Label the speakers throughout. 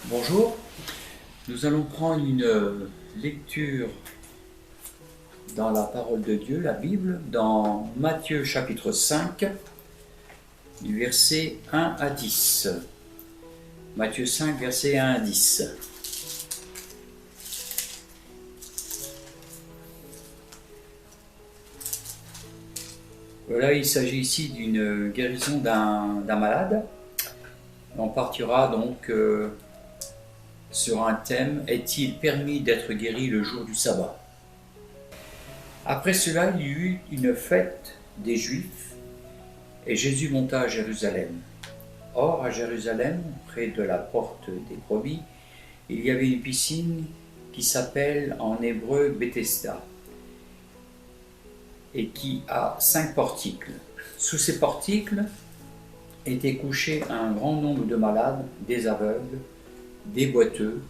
Speaker 1: Bonjour, nous allons prendre une lecture dans la parole de Dieu, la Bible, dans Matthieu chapitre 5, du verset 1 à 10. Matthieu 5, verset 1 à 10. Voilà, il s'agit ici d'une guérison d'un malade. On partira donc sur un thème: est-il permis d'être guéri le jour du sabbat? Après cela, il y eut une fête des Juifs, et Jésus monta à Jérusalem. Or, à Jérusalem, près de la porte des brebis, il y avait une piscine qui s'appelle en hébreu Bethesda, et qui a 5 porticles. Sous ces porticles étaient couchés un grand nombre de malades, des aveugles, des boiteux,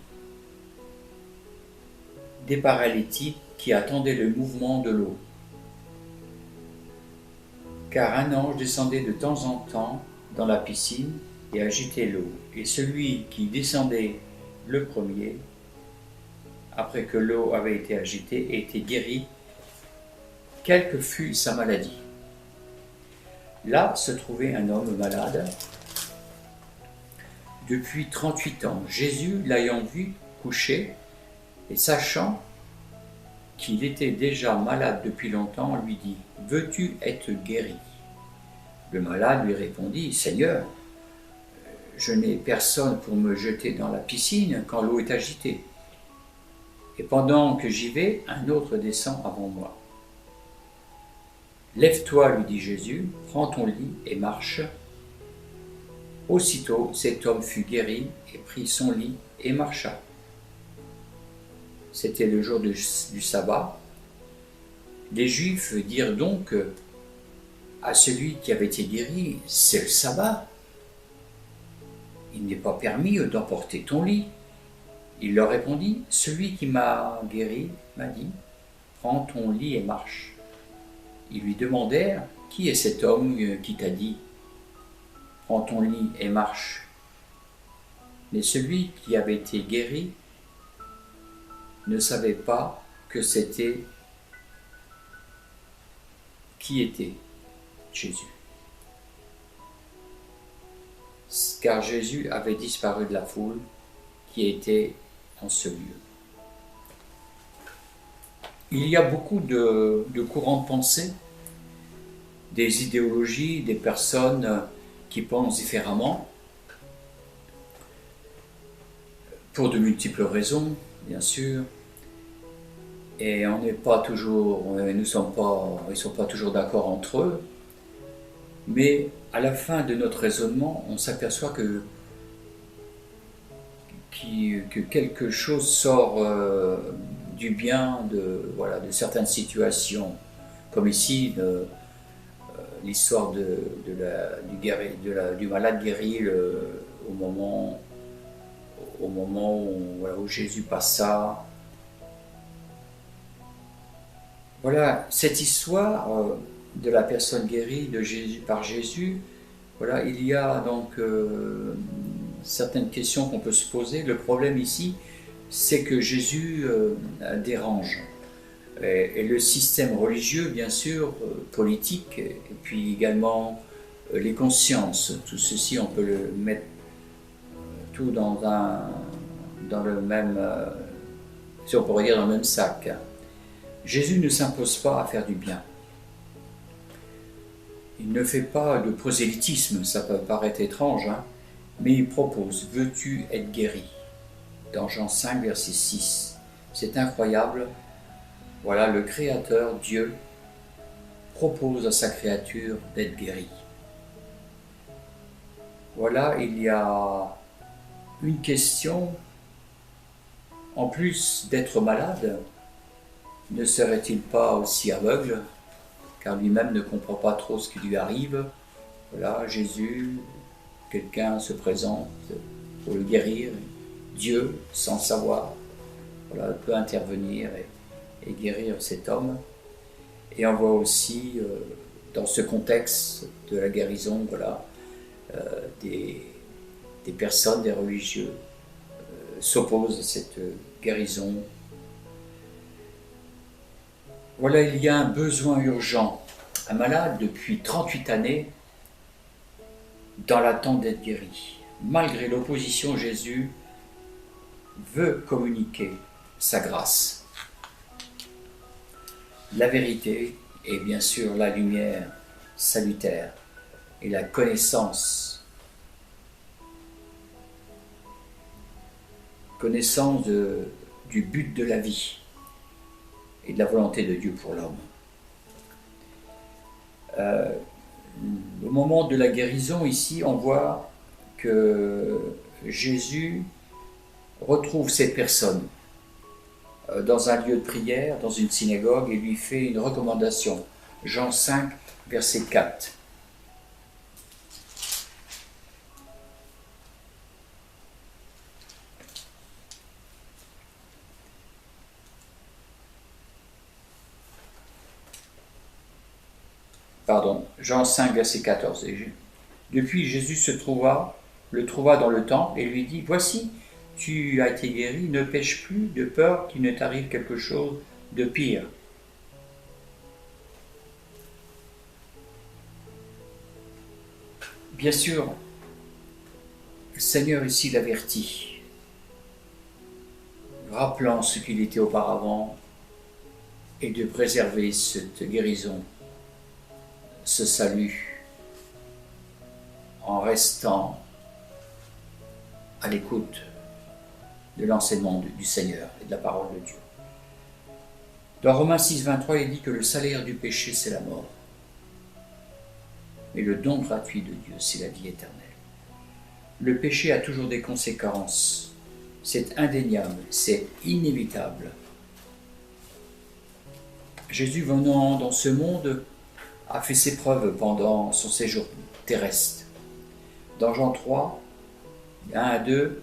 Speaker 1: des paralytiques qui attendaient le mouvement de l'eau. Car un ange descendait de temps en temps dans la piscine et agitait l'eau. Et celui qui descendait le premier, après que l'eau avait été agitée, était guéri, quelle que fût sa maladie. Là se trouvait un homme malade depuis 38 ans. Jésus, l'ayant vu couché et sachant qu'il était déjà malade depuis longtemps, lui dit: « Veux-tu être guéri ?» Le malade lui répondit: « Seigneur, je n'ai personne pour me jeter dans la piscine quand l'eau est agitée. Et pendant que j'y vais, un autre descend avant moi. » « Lève-toi, lui dit Jésus, prends ton lit et marche. » Aussitôt, cet homme fut guéri et prit son lit et marcha. C'était le jour du sabbat. Les Juifs dirent donc à celui qui avait été guéri: « C'est le sabbat. Il n'est pas permis d'emporter ton lit. » Il leur répondit: « Celui qui m'a guéri m'a dit: prends ton lit et marche. » Ils lui demandèrent: « Qui est cet homme qui t'a dit: prends ton lit et marche ?» Mais celui qui avait été guéri ne savait pas que c'était qui était Jésus. Car Jésus avait disparu de la foule qui était en ce lieu. Il y a beaucoup de courants de pensée, des idéologies, des personnes qui pensent différemment, pour de multiples raisons, bien sûr, et on n'est pas toujours, ils ne sont pas toujours d'accord entre eux, mais à la fin de notre raisonnement, on s'aperçoit que quelque chose sort du bien de certaines situations, comme ici l'histoire du malade guéri au moment où Jésus passa. Voilà, cette histoire de la personne guérie par Jésus, voilà, il y a donc certaines questions qu'on peut se poser. Le problème ici, c'est que Jésus dérange. Et le système religieux, bien sûr, politique, et puis également les consciences, tout ceci, on peut le mettre tout dans le même, si on pourrait dire, dans le même sac. Jésus ne s'impose pas à faire du bien. Il ne fait pas de prosélytisme, ça peut paraître étrange, mais il propose: veux-tu être guéri? Dans Jean 5, verset 6. C'est incroyable. Voilà, le Créateur, Dieu, propose à sa créature d'être guérie. Voilà, il y a une question. En plus d'être malade, ne serait-il pas aussi aveugle? Car lui-même ne comprend pas trop ce qui lui arrive. Voilà, Jésus, quelqu'un se présente pour le guérir. Dieu, sans savoir, voilà, peut intervenir et guérir cet homme. Et on voit aussi, dans ce contexte de la guérison, voilà, des personnes, des religieux, s'oppose à cette guérison. Voilà, il y a un besoin urgent. Un malade depuis 38 années dans l'attente d'être guéri. Malgré l'opposition, Jésus veut communiquer sa grâce. La vérité et bien sûr la lumière salutaire et la connaissance du but de la vie et de la volonté de Dieu pour l'homme. Au moment de la guérison, ici, on voit que Jésus retrouve cette personne dans un lieu de prière, dans une synagogue, et lui fait une recommandation. Jean 5, verset 4. Pardon, Jean 5, verset 14. Depuis, Jésus le trouva dans le temple et lui dit, « Voici, tu as été guéri, ne pêche plus de peur qu'il ne t'arrive quelque chose de pire. » Bien sûr, le Seigneur ici l'avertit, rappelant ce qu'il était auparavant et de préserver cette guérison, ce salut, en restant à l'écoute de l'enseignement du Seigneur et de la parole de Dieu. Dans Romains 6, 23, il dit que le salaire du péché, c'est la mort. Mais le don gratuit de Dieu, c'est la vie éternelle. Le péché a toujours des conséquences. C'est indéniable, c'est inévitable. Jésus, venant dans ce monde, a fait ses preuves pendant son séjour terrestre. Dans Jean 3, 1 à 2,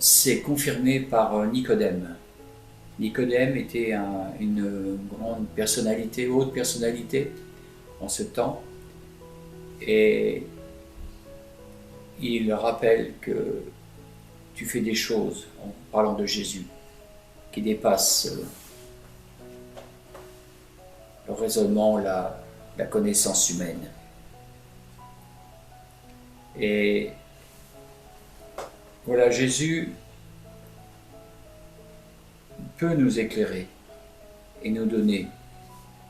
Speaker 1: c'est confirmé par Nicodème. Nicodème était une grande personnalité, haute personnalité en ce temps, et il rappelle que tu fais des choses, en parlant de Jésus, qui dépassent le raisonnement, la connaissance humaine. Et voilà, Jésus peut nous éclairer et nous donner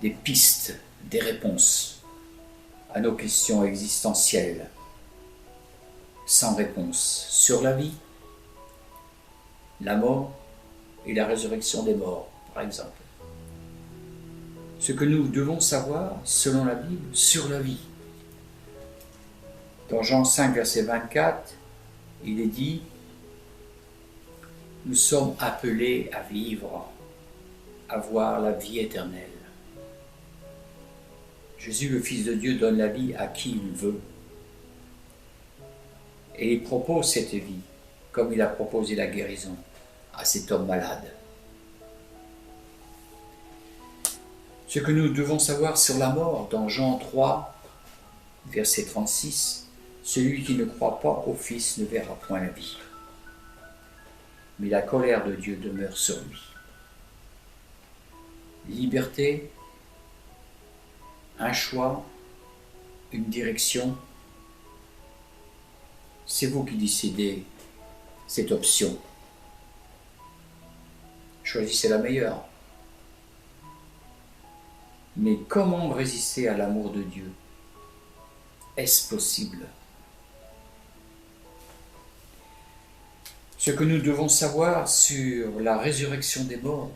Speaker 1: des pistes, des réponses à nos questions existentielles, sans réponse, sur la vie, la mort et la résurrection des morts, par exemple. Ce que nous devons savoir, selon la Bible, sur la vie. Dans Jean 5, verset 24, il est dit « Nous sommes appelés à vivre, à voir la vie éternelle. » Jésus, le Fils de Dieu, donne la vie à qui il veut. Et il propose cette vie, comme il a proposé la guérison à cet homme malade. Ce que nous devons savoir sur la mort, dans Jean 3, verset 36, « Celui qui ne croit pas au Fils ne verra point la vie, mais la colère de Dieu demeure sur lui. » Liberté, un choix, une direction, c'est vous qui décidez cette option. Choisissez la meilleure. Mais comment résister à l'amour de Dieu? Est-ce possible? Ce que nous devons savoir sur la résurrection des morts,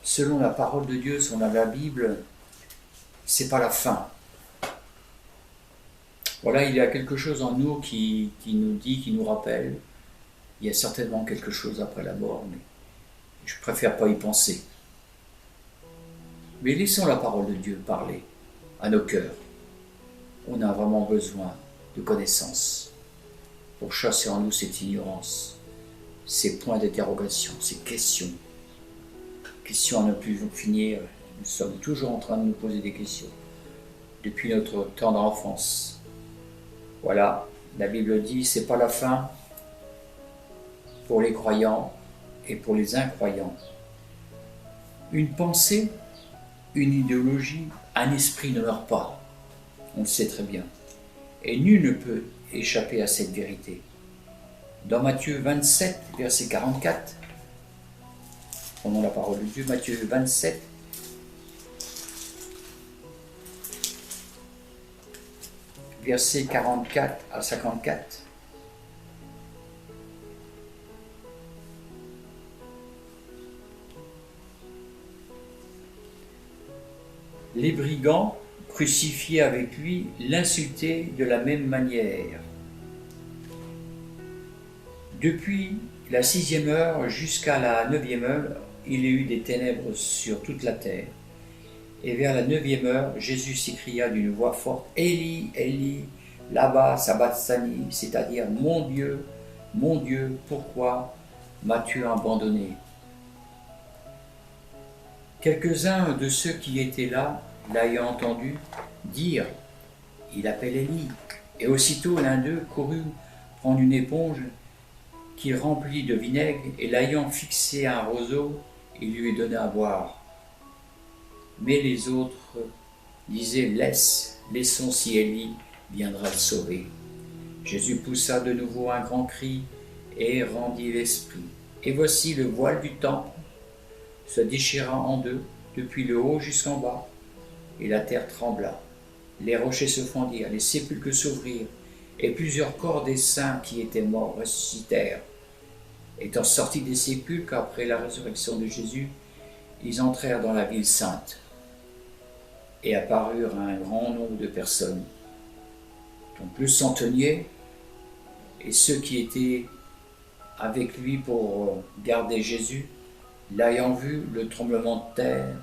Speaker 1: selon la parole de Dieu, selon la Bible, c'est pas la fin. Voilà, il y a quelque chose en nous qui nous dit, qui nous rappelle, il y a certainement quelque chose après la mort, mais je préfère pas y penser. Mais laissons la parole de Dieu parler à nos cœurs. On a vraiment besoin de connaissances pour chasser en nous cette ignorance, ces points d'interrogation, ces questions à ne plus finir. Nous sommes toujours en train de nous poser des questions depuis notre temps d'enfance. Voilà, La Bible dit, c'est pas la fin pour les croyants et pour les incroyants. Une pensée, une idéologie, un esprit ne meurt pas. On le sait très bien. Et nul ne peut échapper à cette vérité. Dans Matthieu 27, verset 44, prenons la parole de Dieu, Matthieu 27, versets 44 à 54. Les brigands, crucifiés avec lui, l'insultaient de la même manière. Depuis la 6e heure jusqu'à la 9e heure, il y eut des ténèbres sur toute la terre. Et vers la 9e heure, Jésus s'écria d'une voix forte, « Élie, Élie, lama sabachthani », c'est-à-dire « Mon Dieu, pourquoi m'as-tu abandonné ?» Quelques-uns de ceux qui étaient là, l'ayant entendu, dirent, « Il appelle Élie ». Et aussitôt l'un d'eux courut prendre une éponge qu'il remplit de vinaigre, et l'ayant fixé à un roseau, il lui donna à boire. Mais les autres disaient, laissons si Élie viendra le sauver. Jésus poussa de nouveau un grand cri et rendit l'esprit. Et voici le voile du temple se déchira en deux, depuis le haut jusqu'en bas, et la terre trembla. Les rochers se fendirent, les sépulcres s'ouvrirent, et plusieurs corps des saints qui étaient morts ressuscitèrent. Étant sortis des sépulcres après la résurrection de Jésus, ils entrèrent dans la ville sainte et apparurent à un grand nombre de personnes, donc le centenier et ceux qui étaient avec lui pour garder Jésus, l'ayant vu, le tremblement de terre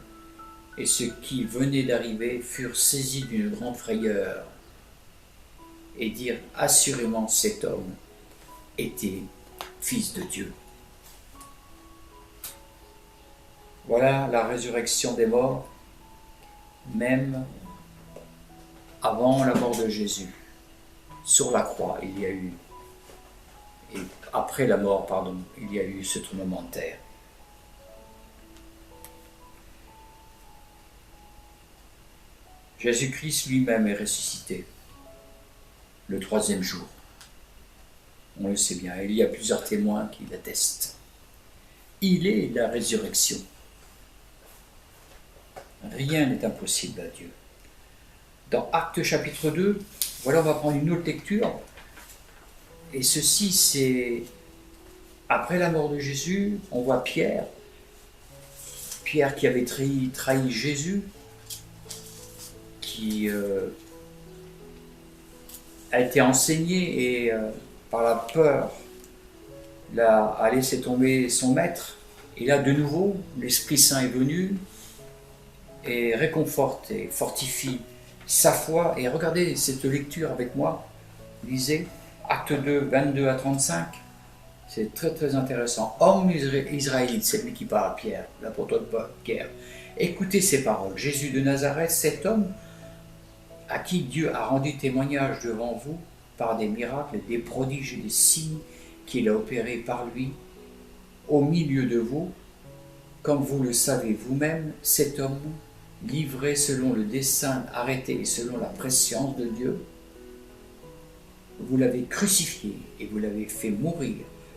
Speaker 1: et ceux qui venaient d'arriver furent saisis d'une grande frayeur et dirent assurément cet homme était Fils de Dieu. Voilà la résurrection des morts, même avant la mort de Jésus. Sur la croix, il y a eu, et après la mort, pardon, il y a eu ce tremblement de terre. Jésus-Christ lui-même est ressuscité le 3e jour. On le sait bien, il y a plusieurs témoins qui l'attestent. Il est la résurrection. Rien n'est impossible à Dieu. Dans Actes chapitre 2, voilà, on va prendre une autre lecture. Et ceci, c'est après la mort de Jésus, on voit Pierre qui avait trahi Jésus, qui a été enseigné et par la peur a laissé tomber son maître. Et là, de nouveau, l'Esprit Saint est venu et réconforte et fortifie sa foi. Et regardez cette lecture avec moi. Lisez Acte 2, 22 à 35. C'est très très intéressant. Homme israélite, c'est lui qui parle à Pierre, l'apôtre Pierre. Écoutez ces paroles. Jésus de Nazareth, cet homme à qui Dieu a rendu témoignage devant vous par des miracles, des prodiges et des signes qu'il a opérés par lui au milieu de vous, comme vous le savez vous-même, cet homme, livré selon le dessein arrêté et selon la prescience de Dieu, vous l'avez crucifié et vous l'avez fait mourir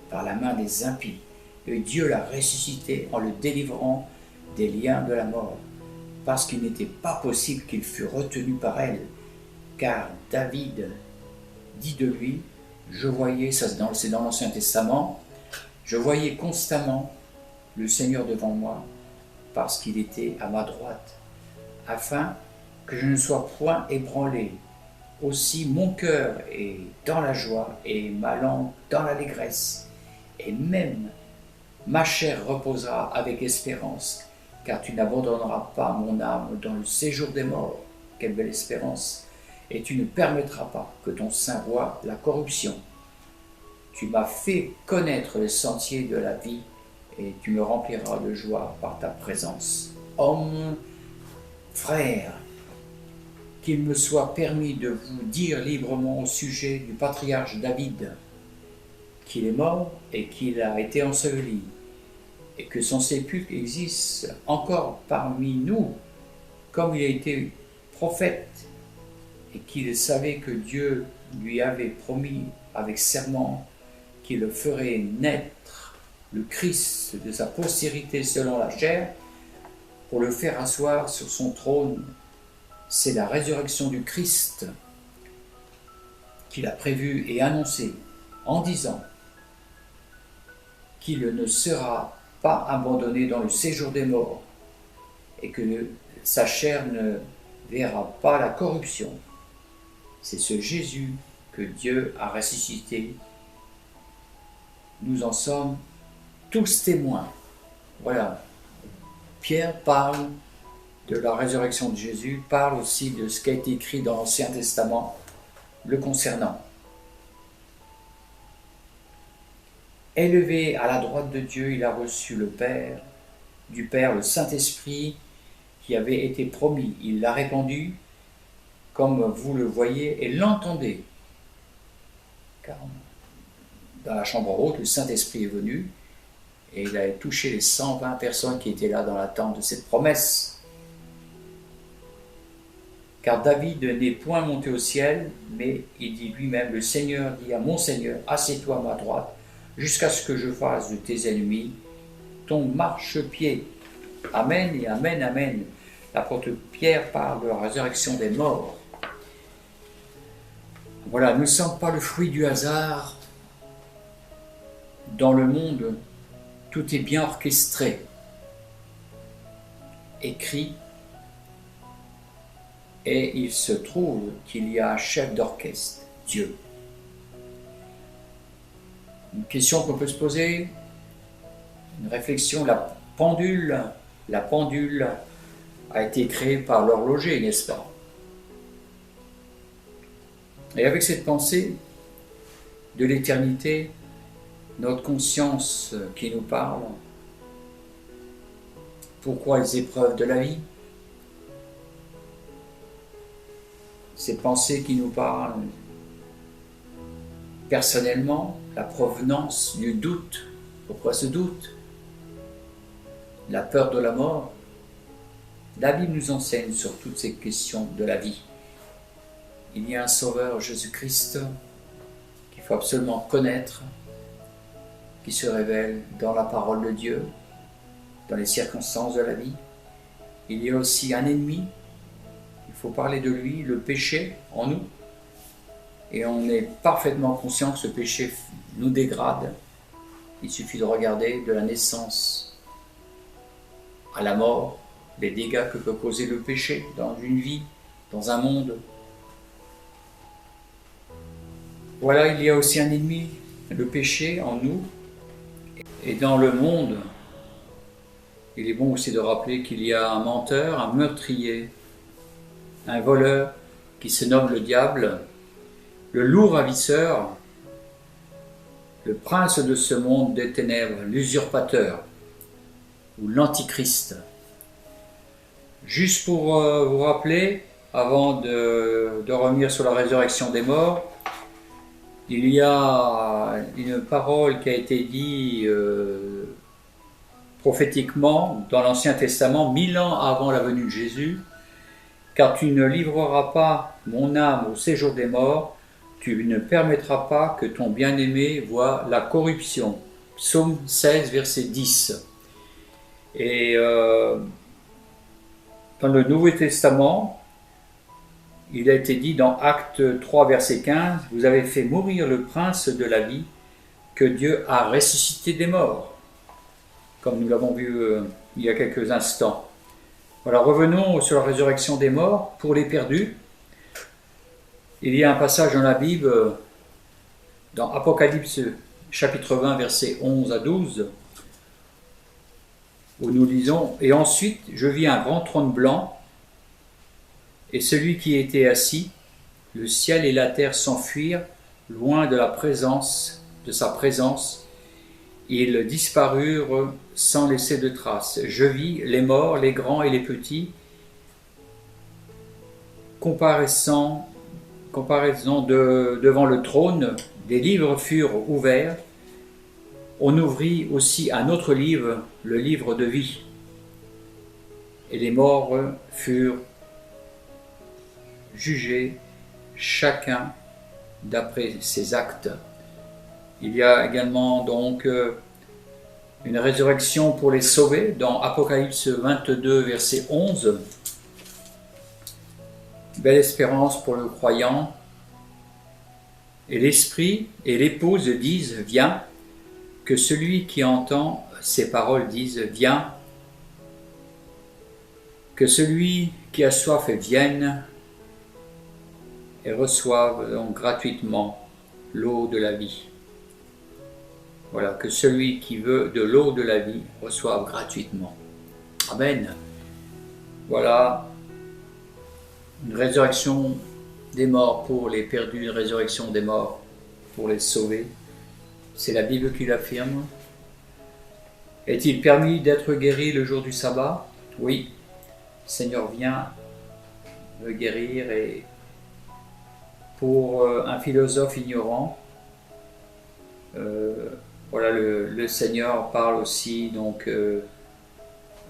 Speaker 1: par la main des impies, et Dieu l'a ressuscité en le délivrant des liens de la mort, parce qu'il n'était pas possible qu'il fût retenu par elle, car David dit de lui, je voyais, ça c'est dans l'Ancien Testament, je voyais constamment le Seigneur devant moi, parce qu'il était à ma droite, afin que je ne sois point ébranlé. Aussi mon cœur est dans la joie et ma langue dans l'allégresse, et même ma chair reposera avec espérance, car tu n'abandonneras pas mon âme dans le séjour des morts. Quelle belle espérance! Et tu ne permettras pas que ton sein voie la corruption. Tu m'as fait connaître les sentiers de la vie, et tu me rempliras de joie par ta présence. Homme, frère, qu'il me soit permis de vous dire librement au sujet du patriarche David, qu'il est mort et qu'il a été enseveli, et que son sépulcre existe encore parmi nous, comme il a été prophète, et qu'il savait que Dieu lui avait promis avec serment qu'il ferait naître le Christ de sa postérité selon la chair, pour le faire asseoir sur son trône. C'est la résurrection du Christ qu'il a prévue et annoncée en disant qu'il ne sera pas abandonné dans le séjour des morts et que sa chair ne verra pas la corruption. C'est ce Jésus que Dieu a ressuscité. Nous en sommes tous témoins. Voilà. Pierre parle de la résurrection de Jésus, parle aussi de ce qui a été écrit dans l'Ancien Testament le concernant. Élevé à la droite de Dieu, il a reçu du Père, le Saint-Esprit qui avait été promis. Il l'a répandu, comme vous le voyez et l'entendez. Car dans la chambre haute, le Saint-Esprit est venu et il a touché les 120 personnes qui étaient là dans l'attente de cette promesse. Car David n'est point monté au ciel, mais il dit lui-même, le Seigneur dit à mon Seigneur, assieds-toi à ma droite, jusqu'à ce que je fasse de tes ennemis ton marchepied. Amen et amen, amen. L'apôtre Pierre parle de la résurrection des morts. Voilà, nous ne sommes pas le fruit du hasard. Dans le monde, tout est bien orchestré, écrit, et il se trouve qu'il y a un chef d'orchestre, Dieu. Une question qu'on peut se poser, une réflexion, la pendule a été créée par l'horloger, n'est-ce pas? Et avec cette pensée de l'éternité, notre conscience qui nous parle, pourquoi les épreuves de la vie, ces pensées qui nous parlent personnellement, la provenance du doute, pourquoi ce doute, la peur de la mort. La Bible nous enseigne sur toutes ces questions de la vie. Il y a un Sauveur, Jésus-Christ, qu'il faut absolument connaître, qui se révèle dans la parole de Dieu, dans les circonstances de la vie. Il y a aussi un ennemi, il faut parler de lui, le péché en nous. Et on est parfaitement conscient que ce péché nous dégrade. Il suffit de regarder de la naissance à la mort, les dégâts que peut causer le péché dans une vie, dans un monde. Voilà, il y a aussi un ennemi, le péché en nous. Et dans le monde, il est bon aussi de rappeler qu'il y a un menteur, un meurtrier, un voleur qui se nomme le diable, le loup ravisseur, le prince de ce monde des ténèbres, l'usurpateur ou l'antichrist. Juste pour vous rappeler, avant de revenir sur la résurrection des morts, il y a une parole qui a été dite prophétiquement dans l'Ancien Testament, 1000 ans avant la venue de Jésus, car tu ne livreras pas mon âme au séjour des morts, tu ne permettras pas que ton bien-aimé voie la corruption. Psaume 16, verset 10. Et dans le Nouveau Testament, il a été dit dans Actes 3, verset 15, « Vous avez fait mourir le prince de la vie, que Dieu a ressuscité des morts. » Comme nous l'avons vu il y a quelques instants. Voilà, revenons sur la résurrection des morts pour les perdus. Il y a un passage dans la Bible, dans Apocalypse chapitre 20, versets 11 à 12, où nous lisons « Et ensuite, je vis un grand trône blanc, et celui qui était assis, le ciel et la terre s'enfuirent, loin de sa présence, ils disparurent sans laisser de traces. Je vis les morts, les grands et les petits, comparaison devant le trône, des livres furent ouverts. On ouvrit aussi un autre livre, le livre de vie. Et les morts furent jugés, chacun d'après ses actes. Il y a également donc une résurrection pour les sauvés dans Apocalypse 22, verset 11. Belle espérance pour le croyant. Et l'esprit et l'épouse disent « Viens », que celui qui entend ces paroles dise « Viens », que celui qui a soif vienne et reçoive donc gratuitement l'eau de la vie. Voilà, que celui qui veut de l'eau de la vie reçoive gratuitement. Amen. Voilà, une résurrection des morts pour les perdus, une résurrection des morts pour les sauvés. C'est la Bible qui l'affirme. Est-il permis d'être guéri le jour du sabbat? Oui, le Seigneur vient me guérir. Et pour un philosophe ignorant, voilà, le Seigneur parle aussi donc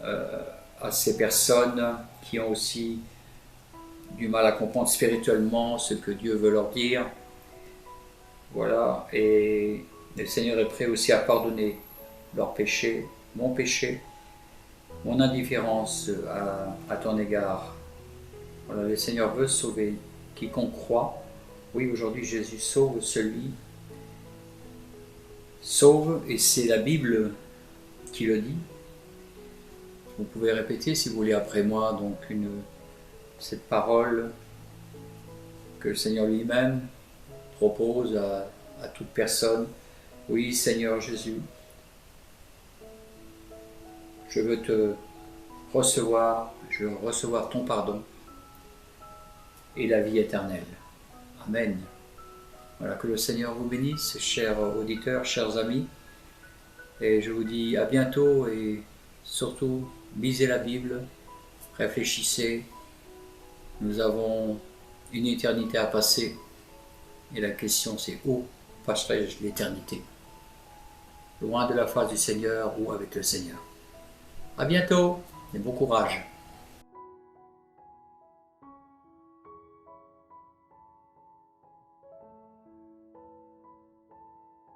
Speaker 1: à ces personnes qui ont aussi du mal à comprendre spirituellement ce que Dieu veut leur dire. Voilà, et le Seigneur est prêt aussi à pardonner leurs péchés, mon indifférence à ton égard. Voilà, le Seigneur veut sauver quiconque croit. Oui, aujourd'hui Jésus sauve celui sauve, et c'est la Bible qui le dit. Vous pouvez répéter si vous voulez après moi donc cette parole que le Seigneur lui-même propose à toute personne. Oui, Seigneur Jésus, je veux te recevoir, je veux recevoir ton pardon et la vie éternelle. Amen. Voilà, que le Seigneur vous bénisse, chers auditeurs, chers amis. Et je vous dis à bientôt et surtout, lisez la Bible, réfléchissez. Nous avons une éternité à passer. Et la question c'est où passerai-je l'éternité? Loin de la face du Seigneur ou avec le Seigneur? À bientôt et bon courage.